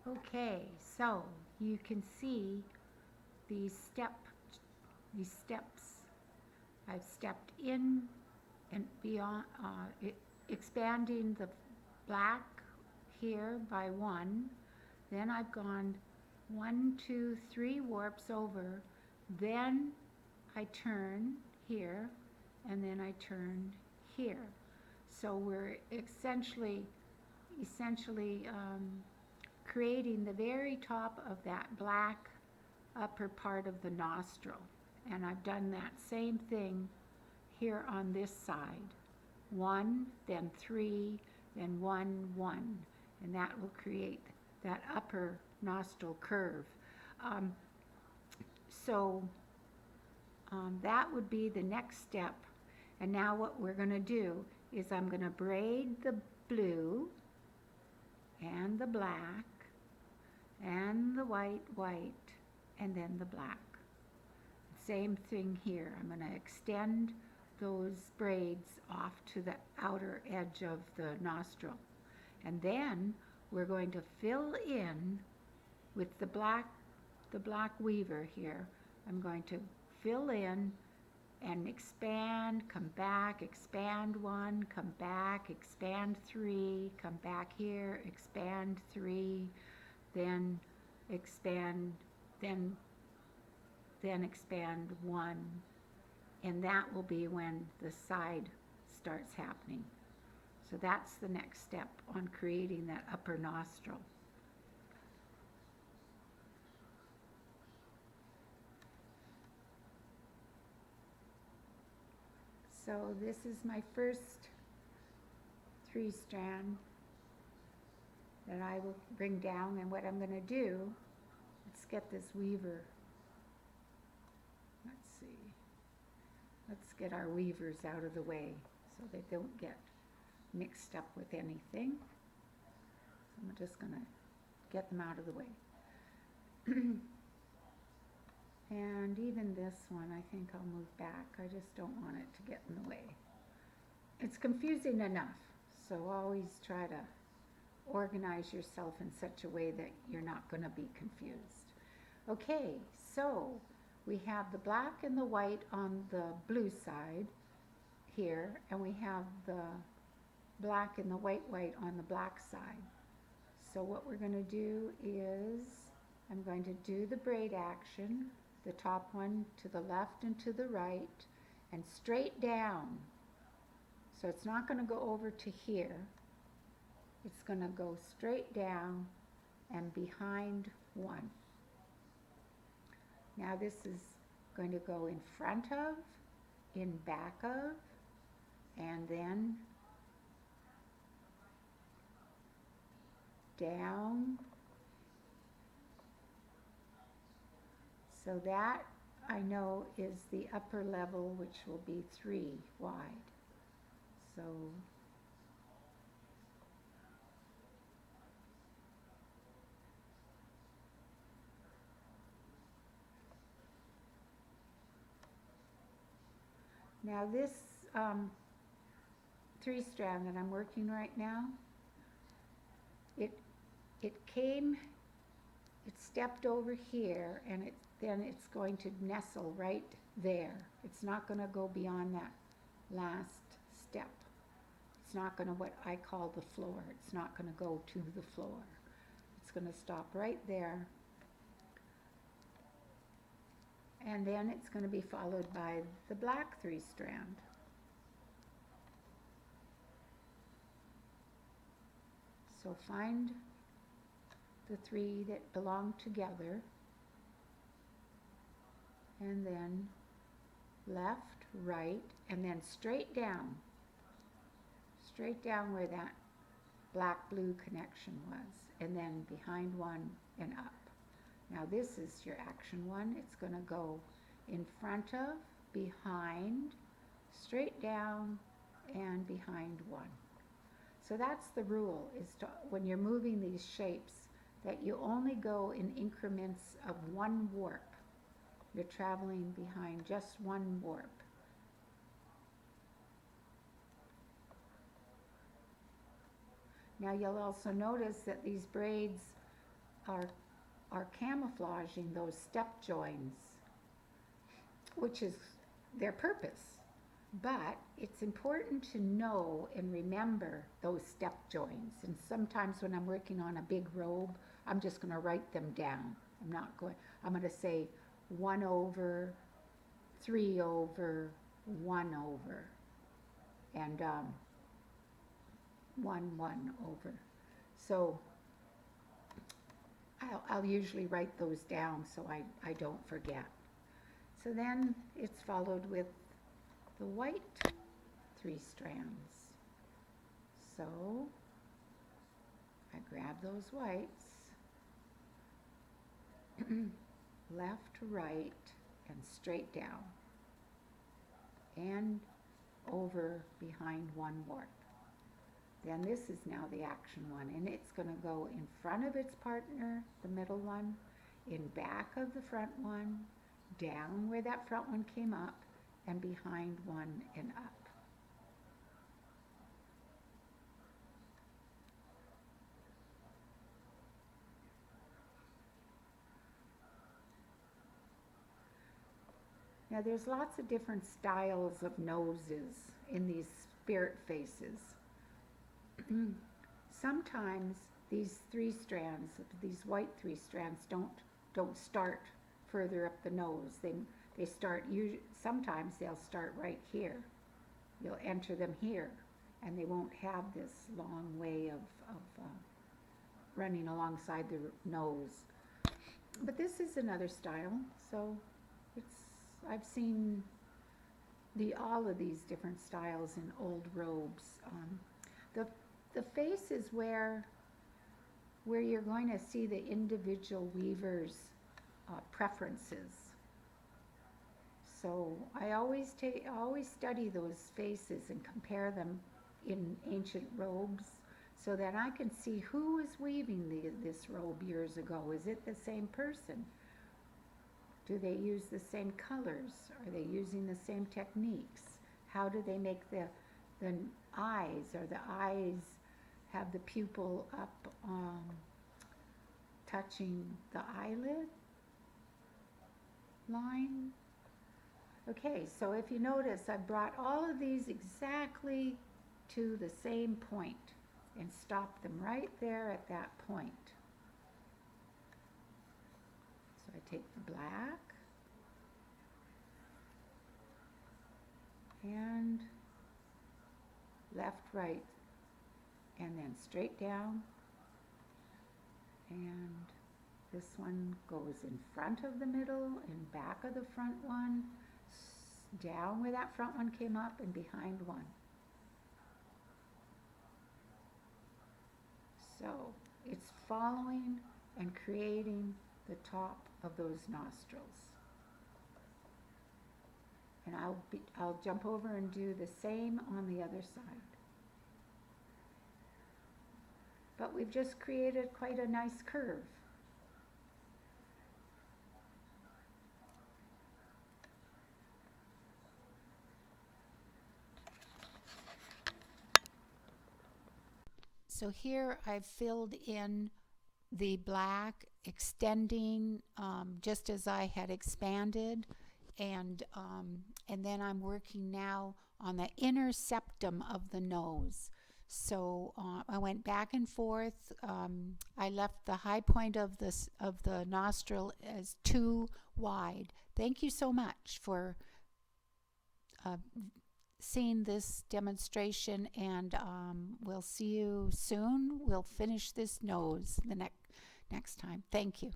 Okay, so you can see these steps. I've stepped in and beyond, expanding the black here by one. Then I've gone 1, 2, 3 warps over. Then I turn here, and then I turn here. So we're essentially creating the very top of that black upper part of the nostril. And I've done that same thing here on this side. 1, then 3, then 1, 1. And that will create that upper nostril curve. Um, so that would be the next step. And now what we're going to do is I'm going to braid the blue and the black and the white, and then the black. Same thing here. I'm going to extend those braids off to the outer edge of the nostril. And then we're going to fill in with the black weaver here. I'm going to fill in and expand, come back, expand 1, come back, expand 3, come back here, expand 3, then expand, then expand 1, and that will be when the side starts happening. So that's the next step on creating that upper nostril. So this is my first 3-strand that I will bring down, and what I'm going to do, let's get this weaver. Let's get our weavers out of the way so they don't get mixed up with anything. So I'm just going to get them out of the way. And even this one, I think I'll move back. I just don't want it to get in the way. It's confusing enough, so always try to organize yourself in such a way that you're not going to be confused. Okay, so we have the black and the white on the blue side here, and we have the black and the white on the black side. So what we're going to do is I'm going to do the braid action, the top one to the left and to the right, and straight down. So it's not going to go over to here. It's going to go straight down and behind 1. Now this is going to go in front of, in back of, and then down. So that I know is the upper level, which will be 3 wide. So now this 3-strand that I'm working right now, it stepped over here, and then it's going to nestle right there. It's not going to go beyond that last step. It's not going to, what I call the floor. It's not going to go to the floor. It's going to stop right there. And then it's going to be followed by the black 3-strand. So find the 3 that belong together, and then left, right, and then straight down where that black-blue connection was, and then behind 1 and up. Now this is your action 1. It's going to go in front of, behind, straight down, and behind 1. So that's the rule, is to, when you're moving these shapes, that you only go in increments of 1 warp. You're traveling behind just 1 warp. Now you'll also notice that these braids are, are camouflaging those step joins, which is their purpose. But it's important to know and remember those step joins. And sometimes when I'm working on a big robe, I'm just going to write them down. I'm going to say 1 over, 3 over, 1 over, and 1 over. So I'll usually write those down so I don't forget. So then it's followed with the white 3 strands. So I grab those whites, left, right, and straight down, and over behind 1 warp. Then this is now the action one, and it's going to go in front of its partner, the middle one, in back of the front one, down where that front one came up, and behind one and up. Now there's lots of different styles of noses in these spirit faces. Sometimes these 3 strands, these white 3 strands, don't start further up the nose. They start, sometimes they'll start right here. You'll enter them here, and they won't have this long way of running alongside the nose. But this is another style, so I've seen all of these different styles in old robes. The face is where you're going to see the individual weaver's preferences. So I always study those faces and compare them in ancient robes so that I can see who was weaving this robe years ago. Is it the same person? Do they use the same colors? Are they using the same techniques? How do they make the eyes? Are the eyes have the pupil up touching the eyelid line? Okay, so if you notice, I brought all of these exactly to the same point and stopped them right there at that point. So I take the black and left, right, and then straight down, and this one goes in front of the middle and back of the front one, down where that front one came up and behind one. So it's following and creating the top of those nostrils. And I'll jump over and do the same on the other side. But we've just created quite a nice curve. So here I've filled in the black, extending just as I had expanded, and then I'm working now on the inner septum of the nose. So I went back and forth. I left the high point of the nostril as too wide. Thank you so much for seeing this demonstration, and we'll see you soon. We'll finish this nose the next time. Thank you.